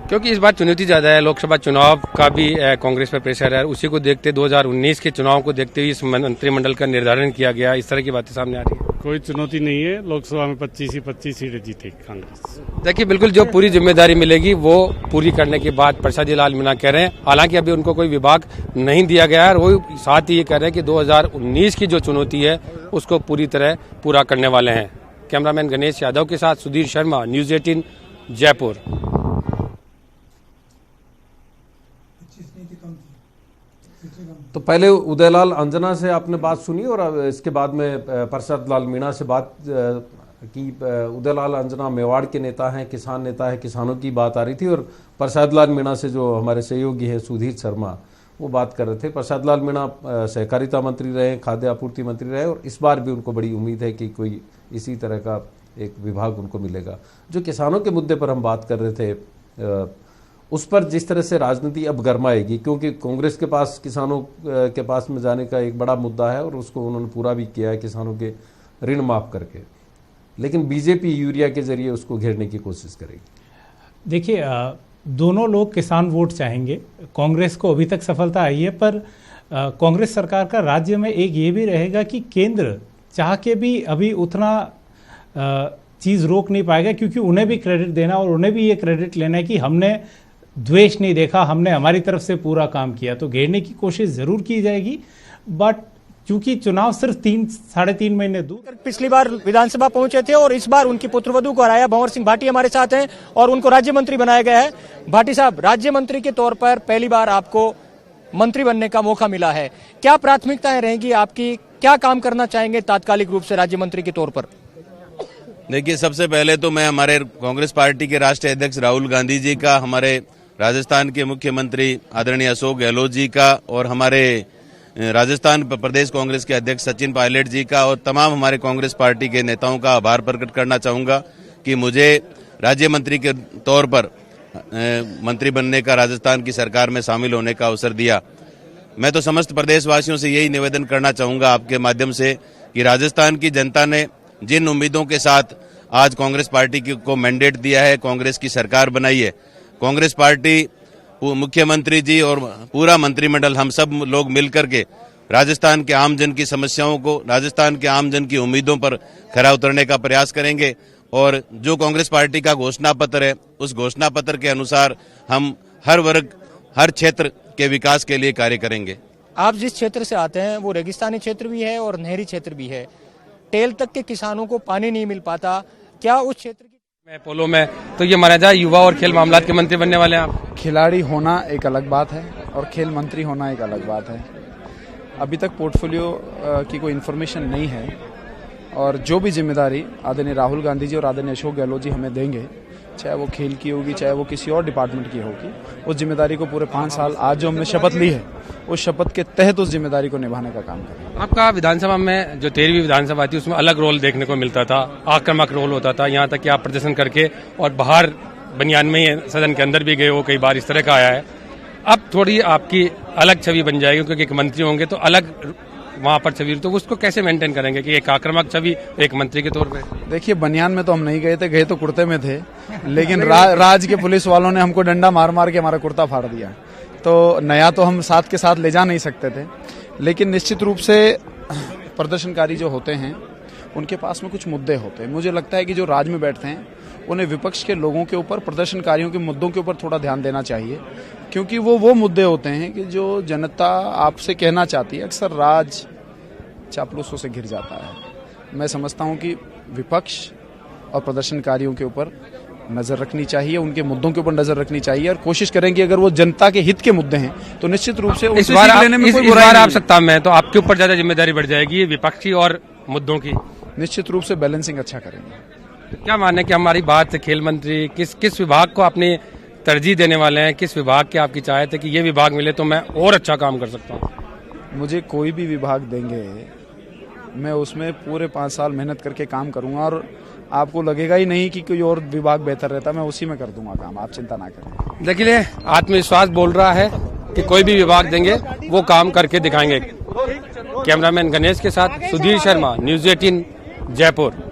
S10: क्योंकि इस बार चुनौती ज्यादा है, लोकसभा चुनाव का भी कांग्रेस पर प्रेशर है। उसी को देखते 2019 के चुनाव को देखते हुए इस मंत्रिमंडल का निर्धारण किया गया। इस तरह की बातें सामने आ रही है।
S11: कोई चुनौती नहीं है, लोकसभा में 25 सीटें जीतेगी कांग्रेस।
S10: देखिए, बिल्कुल जो पूरी जिम्मेदारी मिलेगी वो पूरी करने के बाद प्रसाद लाल मीणा कह रहे हैं। हालांकि अभी उनको कोई विभाग नहीं दिया गया है, और वो साथ ही ये कह रहे हैं कि 2019 की जो चुनौती है उसको पूरी तरह पूरा करने वाले हैं। कैमरामैन गणेश यादव के साथ सुधीर शर्मा, न्यूज 18 जयपुर।
S2: तो पहले उदयलाल अंजना से आपने बात सुनी और इसके बाद में प्रसाद लाल मीणा से बात कि उदयलाल अंजना मेवाड़ के नेता हैं, किसान नेता है, किसानों की बात आ रही थी, और प्रसाद लाल मीणा से जो हमारे सहयोगी हैं सुधीर शर्मा वो बात कर रहे थे। प्रसाद लाल मीणा सहकारिता मंत्री रहे, खाद्य आपूर्ति मंत्री रहे, और इस बार भी उनको बड़ी उम्मीद है कि कोई इसी तरह का एक विभाग उनको मिलेगा। जो किसानों के मुद्दे पर हम बात कर रहे थे, उस पर जिस तरह से राजनीति अब गरमाएगी, क्योंकि कांग्रेस के पास किसानों के पास में जाने का एक बड़ा मुद्दा है और उसको उन्होंने पूरा भी किया है किसानों के ऋण माफ करके, लेकिन बीजेपी यूरिया के जरिए उसको घेरने की कोशिश करेगी।
S4: देखिए, दोनों लोग किसान वोट चाहेंगे। कांग्रेस को अभी तक सफलता आई है, पर कांग्रेस सरकार का राज्य में एक ये भी रहेगा कि केंद्र चाह के भी अभी उतना चीज़ रोक नहीं पाएगा, क्योंकि उन्हें भी क्रेडिट देना और उन्हें भी ये क्रेडिट लेना है कि हमने द्वेष नहीं देखा, हमने हमारी तरफ से पूरा काम किया। तो घेरने की कोशिश जरूर की जाएगी, बट क्योंकि चुनाव सिर्फ 3-3.5 महीने दूर।
S6: पिछली बार विधानसभा पहुंचे थे और इस बार उनकी पुत्रवधू को हराया। भंवर सिंह भाटी हमारे साथ हैं और उनको राज्य मंत्री बनाया गया है। भाटी साहब, राज्य मंत्री के तौर पर पहली बार आपको मंत्री बनने का मौका मिला है, क्या प्राथमिकताएं रहेंगी आपकी, क्या काम करना चाहेंगे तात्कालिक रूप से राज्य मंत्री के तौर पर?
S12: देखिए, सबसे पहले तो मैं हमारे कांग्रेस पार्टी के राष्ट्रीय अध्यक्ष राहुल गांधी जी का, हमारे राजस्थान के मुख्यमंत्री आदरणीय अशोक गहलोत जी का, और हमारे राजस्थान प्रदेश कांग्रेस के अध्यक्ष सचिन पायलट जी का और तमाम हमारे कांग्रेस पार्टी के नेताओं का आभार प्रकट करना चाहूंगा कि मुझे राज्य मंत्री के तौर पर मंत्री बनने का, राजस्थान की सरकार में शामिल होने का अवसर दिया। मैं तो समस्त प्रदेशवासियों से यही निवेदन करना चाहूंगा आपके माध्यम से कि राजस्थान की जनता ने जिन उम्मीदों के साथ आज कांग्रेस पार्टी को मैंडेट दिया है, कांग्रेस की सरकार बनाई है, कांग्रेस पार्टी, मुख्यमंत्री जी और पूरा मंत्रिमंडल, हम सब लोग मिलकर के राजस्थान के आमजन की समस्याओं को, राजस्थान के आमजन की उम्मीदों पर खरा उतरने का प्रयास करेंगे। और जो कांग्रेस पार्टी का घोषणा पत्र है, उस घोषणा पत्र के अनुसार हम हर वर्ग, हर क्षेत्र के विकास के लिए कार्य करेंगे।
S6: आप जिस क्षेत्र से आते हैं वो रेगिस्तानी क्षेत्र भी है और नहरी क्षेत्र भी है, टेल तक के किसानों को पानी नहीं मिल पाता, क्या उस क्षेत्र की
S10: मैं पोलो में, तो ये माना जाए युवा और खेल मामलात के मंत्री बनने वाले हैं आप?
S13: खिलाड़ी होना एक अलग बात है और खेल मंत्री होना एक अलग बात है। अभी तक पोर्टफोलियो की कोई इन्फॉर्मेशन नहीं है, और जो भी जिम्मेदारी आदरणीय राहुल गांधी जी और आदरणीय अशोक गहलोत जी हमें देंगे, चाहे वो खेल की होगी, चाहे वो किसी और डिपार्टमेंट की होगी, उस जिम्मेदारी को पूरे 5 साल आज जो हमने शपथ ली है, उस शपथ के तहत उस जिम्मेदारी को निभाने का काम करें।
S10: आपका विधानसभा में जो 13वीं विधानसभा थी उसमें अलग रोल देखने को मिलता था, आक्रामक रोल होता था, यहाँ तक कि आप प्रदर्शन करके और बाहर बनियान में ही सदन के अंदर भी गए हो, कई बार इस तरह का आया है। अब थोड़ी आपकी अलग छवि बन जाएगी, क्योंकि एक मंत्री होंगे तो अलग वहाँ पर छवि, तो उसको कैसे मेंटेन करेंगे कि एक आक्रामक छवि एक मंत्री के तौर पे?
S13: देखिए, बनियान में तो हम नहीं गए थे, गए तो कुर्ते में थे, लेकिन राज के पुलिस वालों ने हमको डंडा मार मार के हमारा कुर्ता फाड़ दिया, तो नया तो हम साथ के साथ ले जा नहीं सकते थे। लेकिन निश्चित रूप से प्रदर्शनकारी जो होते हैं उनके पास में कुछ मुद्दे होते हैं। मुझे लगता है कि जो राज में बैठते हैं उन्हें विपक्ष के लोगों के ऊपर, प्रदर्शनकारियों के मुद्दों के ऊपर थोड़ा ध्यान देना चाहिए, क्योंकि वो मुद्दे होते हैं कि जो जनता आपसे कहना चाहती है, अक्सर राज चापलूसों से घिर जाता है। मैं समझता हूं कि विपक्ष और प्रदर्शनकारियों के ऊपर नजर रखनी चाहिए, उनके मुद्दों के ऊपर नजर रखनी चाहिए, और कोशिश करें कि अगर वो जनता के हित के मुद्दे हैं तो निश्चित रूप से
S10: इस बार आप सत्ता में, तो आपके ऊपर ज्यादा जिम्मेदारी बढ़ जाएगी विपक्षी और मुद्दों की।
S13: निश्चित रूप से बैलेंसिंग अच्छा करेंगे।
S10: क्या माने कि हमारी बात खेल मंत्री किस विभाग को आपने तरजीह देने वाले हैं, किस विभाग की आपकी चाहत है कि ये विभाग मिले तो मैं और अच्छा काम कर सकता हूँ?
S13: मुझे कोई भी विभाग देंगे, मैं उसमें पूरे 5 साल मेहनत करके काम करूंगा, और आपको लगेगा ही नहीं कि कोई और विभाग बेहतर रहता, मैं उसी में कर दूंगा काम, आप चिंता ना करें।
S10: देखिए, आत्मविश्वास बोल रहा है कि कोई भी विभाग देंगे वो काम करके दिखाएंगे। कैमरामैन गणेश के साथ सुधीर शर्मा, न्यूज़ 18 जयपुर।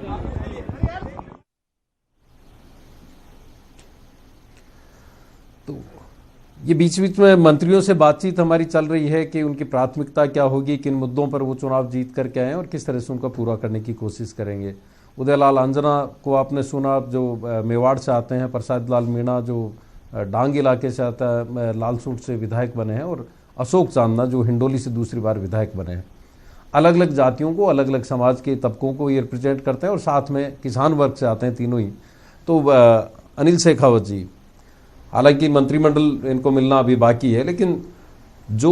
S2: ये बीच बीच में मंत्रियों से बातचीत हमारी चल रही है कि उनकी प्राथमिकता क्या होगी, किन मुद्दों पर वो चुनाव जीत करके आए और किस तरह से उनका पूरा करने की कोशिश करेंगे। उदयलाल अंजना को आपने सुना, जो मेवाड़ से आते हैं, प्रसाद लाल मीणा जो डांग इलाके से आता है, लालसूट से विधायक बने हैं, और अशोक चांदना जो हिंडोली से दूसरी बार विधायक बने हैं। अलग अलग जातियों को, अलग अलग समाज के तबकों को ये रिप्रेजेंट करते हैं, और साथ में किसान वर्ग से आते हैं तीनों ही। तो अनिल शेखावत जी, हालांकि मंत्रिमंडल इनको मिलना अभी बाकी है, लेकिन जो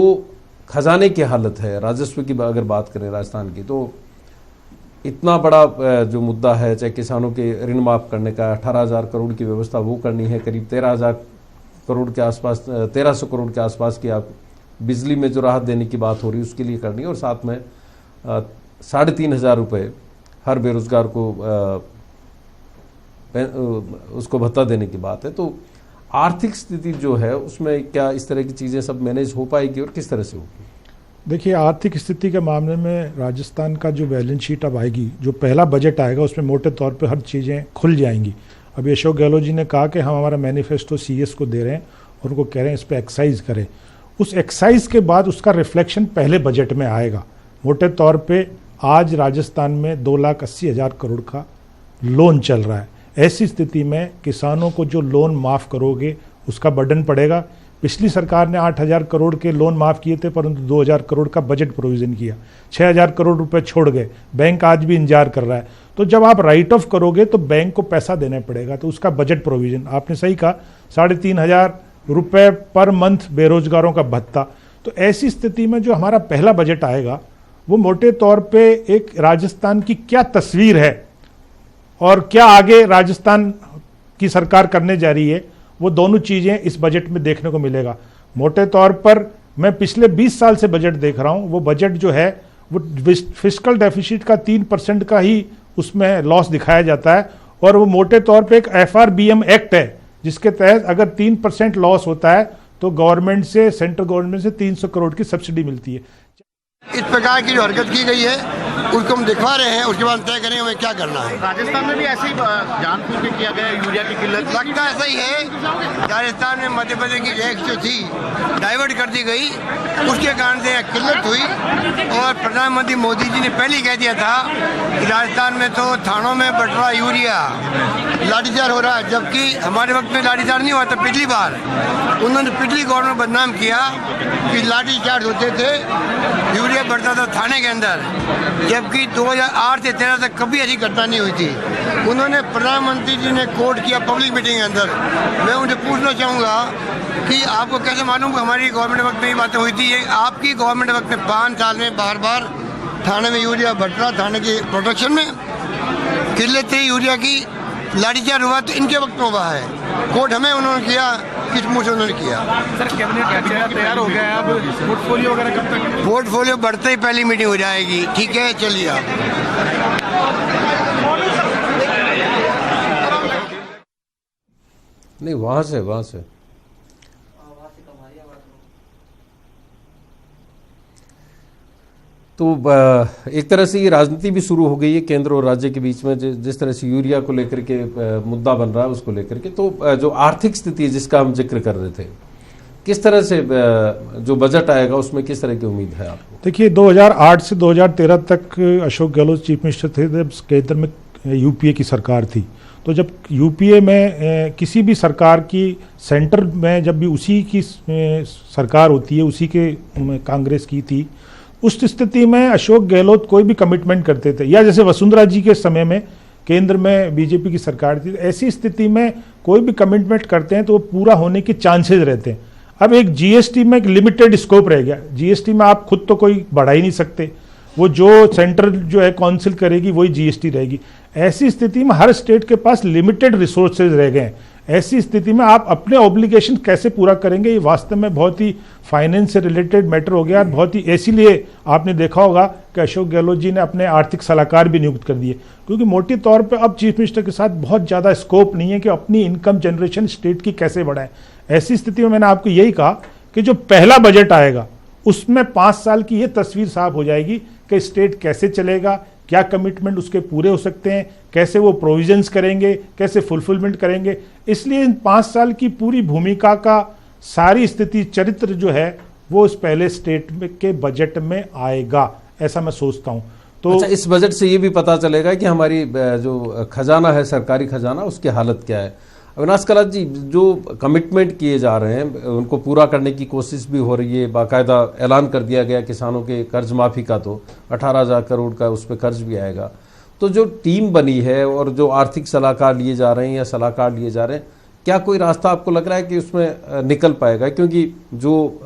S2: खजाने की हालत है, राजस्व की अगर बात करें राजस्थान की, तो इतना बड़ा जो मुद्दा है, चाहे किसानों के ऋण माफ करने का 18,000 करोड़ की व्यवस्था वो करनी है, करीब 13,000 करोड़ के आसपास, 1300 करोड़ के आसपास की आप बिजली में जो राहत देने की बात हो रही है उसके लिए करनी है, और साथ में 3,500 रुपये हर बेरोजगार को उसको भत्ता देने की बात है। तो आर्थिक स्थिति जो है उसमें क्या इस तरह की चीज़ें सब मैनेज हो पाएगी और किस तरह से होगी?
S8: देखिए, आर्थिक स्थिति के मामले में राजस्थान का जो बैलेंस शीट अब आएगी, जो पहला बजट आएगा, उसमें मोटे तौर पे हर चीज़ें खुल जाएंगी। अभी अशोक गहलोत जी ने कहा कि हम हमारा मैनिफेस्टो सीएस को दे रहे हैं और उनको कह रहे हैं इस पर एक्साइज करें। उस एक्साइज के बाद उसका रिफ्लेक्शन पहले बजट में आएगा। मोटे तौर पे आज राजस्थान में 2,80,000 करोड़ का लोन चल रहा है। ऐसी स्थिति में किसानों को जो लोन माफ़ करोगे उसका बर्डन पड़ेगा। पिछली सरकार ने 8,000 करोड़ के लोन माफ़ किए थे, परंतु 2,000 करोड़ का बजट प्रोविज़न किया, 6,000 करोड़ रुपए छोड़ गए। बैंक आज भी इंतजार कर रहा है। तो जब आप राइट ऑफ करोगे तो बैंक को पैसा देना पड़ेगा, तो उसका बजट प्रोविज़न, आपने सही कहा, 3,500 रुपये पर मंथ बेरोजगारों का भत्ता। तो ऐसी स्थिति में जो हमारा पहला बजट आएगा वो मोटे तौर पे एक राजस्थान की क्या तस्वीर है और क्या आगे राजस्थान की सरकार करने जा रही है, वो दोनों चीज़ें इस बजट में देखने को मिलेगा। मोटे तौर पर मैं पिछले 20 साल से बजट देख रहा हूँ, वो बजट जो है वो फिस्कल डेफिसिट का 3% का ही उसमें लॉस दिखाया जाता है, और वो मोटे तौर पे एक FRBM एक्ट है जिसके तहत अगर 3% लॉस होता है तो गवर्नमेंट से, सेंट्रल गवर्नमेंट से 300 करोड़ की सब्सिडी मिलती है।
S7: इस प्रकार की जो हरकत की गई है उसको हम दिखा रहे हैं, उसके बाद तय करेंगे हमें क्या करना है।
S14: राजस्थान में भी ऐसे ही जानबूझ के किया गया, यूरिया की किल्लत
S7: लगता ऐसा ही है। राजस्थान में मध्य प्रदेश की टैक्स जो थी डाइवर्ट कर दी गई, उसके कारण से किल्लत हुई। और प्रधानमंत्री मोदी जी ने पहले कह दिया था कि राजस्थान में तो थानों में बट रहा यूरिया, लाठीचार्ज हो रहा है, जबकि हमारे वक्त में लाठीचार्ज नहीं हुआ था। पिछली बार उन्होंने पिछली गवर्नमेंट बदनाम किया कि लाठीचार्ज होते थे, यूरिया बढ़ता था थाने के अंदर, जबकि 2008 से 13 तक कभी ऐसी घटना नहीं हुई थी। उन्होंने, प्रधानमंत्री जी ने कोट किया पब्लिक मीटिंग के अंदर। मैं उनसे पूछना चाहूँगा कि आपको कैसे मालूम कि हमारी गवर्नमेंट वक्त में ये बातें हुई थी? ये आपकी गवर्नमेंट वक्त में 5 साल में बार बार थाने में यूरिया बढ़ रहा, थाने की प्रोटेक्शन में किल्लत थी यूरिया की, लाठीचार्ज हुआ तो इनके वक्त में हुआ है। कोर्ट हमें उन्होंने किया, किस मुँह से उन्होंने किया।
S14: सर, कैबिनेट तैयार हो गया है, अब पोर्टफोलियो वगैरह कब तक?
S7: पोर्टफोलियो बढ़ते ही पहली मीटिंग हो जाएगी। ठीक है, चलिए आप।
S2: नहीं, वहाँ से तो एक तरह से ये राजनीति भी शुरू हो गई है केंद्र और राज्य के बीच में, जिस तरह से यूरिया को लेकर के मुद्दा बन रहा है उसको लेकर के। तो जो आर्थिक स्थिति है जिसका हम जिक्र कर रहे थे, किस तरह से जो बजट आएगा उसमें किस तरह की उम्मीद है आपको?
S8: देखिए, 2008 से 2013 तक अशोक गहलोत चीफ मिनिस्टर थे, जब केंद्र में यूपीए की सरकार थी। तो जब यूपीए में किसी भी सरकार की, सेंटर में जब भी उसी की सरकार होती है, उसी के कांग्रेस की थी, उस स्थिति में अशोक गहलोत कोई भी कमिटमेंट करते थे, या जैसे वसुंधरा जी के समय में केंद्र में बीजेपी की सरकार थी, ऐसी स्थिति में कोई भी कमिटमेंट करते हैं तो वो पूरा होने के चांसेस रहते हैं। अब एक जीएसटी में एक लिमिटेड स्कोप रह गया। जीएसटी में आप खुद तो कोई बढ़ा ही नहीं सकते, वो जो सेंट्रल जो है काउंसिल करेगी वही जीएसटी रहेगी। ऐसी स्थिति में हर स्टेट के पास लिमिटेड रिसोर्सेज रह गए हैं। ऐसी स्थिति में आप अपने ऑब्लिगेशन कैसे पूरा करेंगे, ये वास्तव में बहुत ही फाइनेंस से रिलेटेड मैटर हो गया। बहुत ही, इसीलिए आपने देखा होगा कि अशोक गहलोत जी ने अपने आर्थिक सलाहकार भी नियुक्त कर दिए, क्योंकि मोटे तौर पे अब चीफ मिनिस्टर के साथ बहुत ज़्यादा स्कोप नहीं है कि अपनी इनकम जनरेशन स्टेट की कैसे बढ़ाएं। ऐसी स्थिति में मैंने आपको यही कहा कि जो पहला बजट आएगा उसमें 5 साल की ये तस्वीर साफ हो जाएगी कि स्टेट कैसे चलेगा, क्या कमिटमेंट उसके पूरे हो सकते हैं, कैसे वो प्रोविजंस करेंगे, कैसे फुलफिलमेंट करेंगे। इसलिए इन 5 साल की पूरी भूमिका का सारी स्थिति, चरित्र जो है वो इस पहले स्टेट के बजट में आएगा, ऐसा मैं सोचता हूं। तो
S2: अच्छा, इस बजट से ये भी पता चलेगा कि हमारी जो खजाना है, सरकारी खजाना, उसकी हालत क्या है। अविनाश कला जी, जो कमिटमेंट किए जा रहे हैं उनको पूरा करने की कोशिश भी हो रही है। बाकायदा ऐलान कर दिया गया किसानों के कर्ज माफी का, तो 18,000 करोड़ का उस पर कर्ज भी आएगा। तो जो टीम बनी है और जो आर्थिक सलाहकार लिए जा रहे हैं या सलाहकार लिए जा रहे हैं, क्या कोई रास्ता आपको लग रहा है कि उसमें निकल पाएगा? क्योंकि जो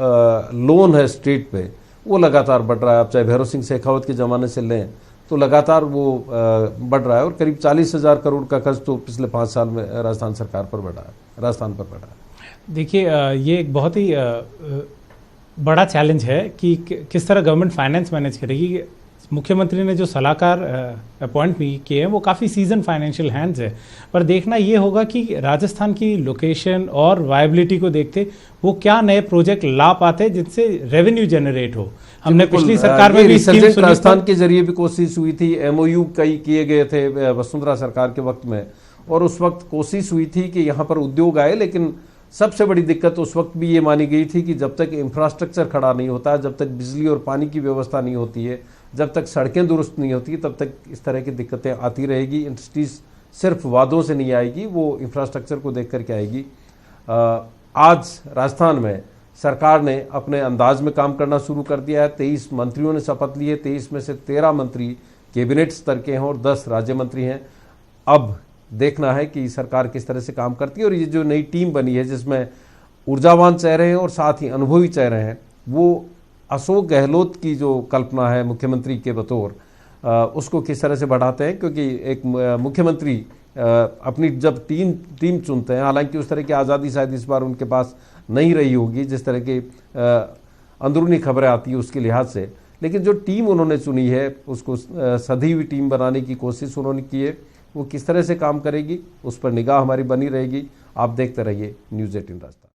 S2: लोन है स्टेट पे वो लगातार बढ़ रहा है। आप चाहे भैरव सिंह शेखावत के ज़माने से लें तो लगातार वो बढ़ रहा है और करीब 40,000 करोड़ का खर्च तो पिछले 5 साल में राजस्थान सरकार पर बढ़ा है, राजस्थान पर बढ़ा है।
S4: देखिए ये एक बहुत ही बड़ा चैलेंज है कि किस तरह गवर्नमेंट फाइनेंस मैनेज करेगी। मुख्यमंत्री ने जो सलाहकार अपॉइंट भी किए हैं वो काफ़ी सीजन फाइनेंशियल हैंड्स है, पर देखना ये होगा कि राजस्थान की लोकेशन और वायबिलिटी को देखते वो क्या नए प्रोजेक्ट ला पाते जिनसे रेवेन्यू जनरेट हो। हमने पिछली सरकार में भी
S2: राजस्थान के जरिए भी कोशिश हुई थी, MOU कई किए गए थे वसुंधरा सरकार के वक्त में, और उस वक्त कोशिश हुई थी कि यहाँ पर उद्योग आए, लेकिन सबसे बड़ी दिक्कत उस वक्त भी ये मानी गई थी कि जब तक इंफ्रास्ट्रक्चर खड़ा नहीं होता, जब तक बिजली और पानी की व्यवस्था नहीं होती है, जब तक सड़कें दुरुस्त नहीं होती, तब तक इस तरह की दिक्कतें आती रहेगी। इंडस्ट्रीज सिर्फ वादों से नहीं आएगी, वो इंफ्रास्ट्रक्चर को देख करके आएगी। आज राजस्थान में सरकार ने अपने अंदाज में काम करना शुरू कर दिया है। 23 मंत्रियों ने शपथ ली है, 23 में से 13 मंत्री कैबिनेट स्तर के हैं और 10 राज्य मंत्री हैं। अब देखना है कि सरकार किस तरह से काम करती है, और ये जो नई टीम बनी है जिसमें ऊर्जावान चेहरे हैं और साथ ही अनुभवी चेहरे हैं, वो अशोक गहलोत की जो कल्पना है मुख्यमंत्री के बतौर, उसको किस तरह से बढ़ाते हैं, क्योंकि एक मुख्यमंत्री अपनी जब टीम चुनते हैं, हालांकि उस तरह की आज़ादी शायद इस बार उनके पास नहीं रही होगी जिस तरह की अंदरूनी खबरें आती है उसके लिहाज से, लेकिन जो टीम उन्होंने चुनी है उसको सधी हुई टीम बनाने की कोशिश उन्होंने की है। वो किस तरह से काम करेगी उस पर निगाह हमारी बनी रहेगी। आप देखते रहिए न्यूज़ 18 राजस्थान।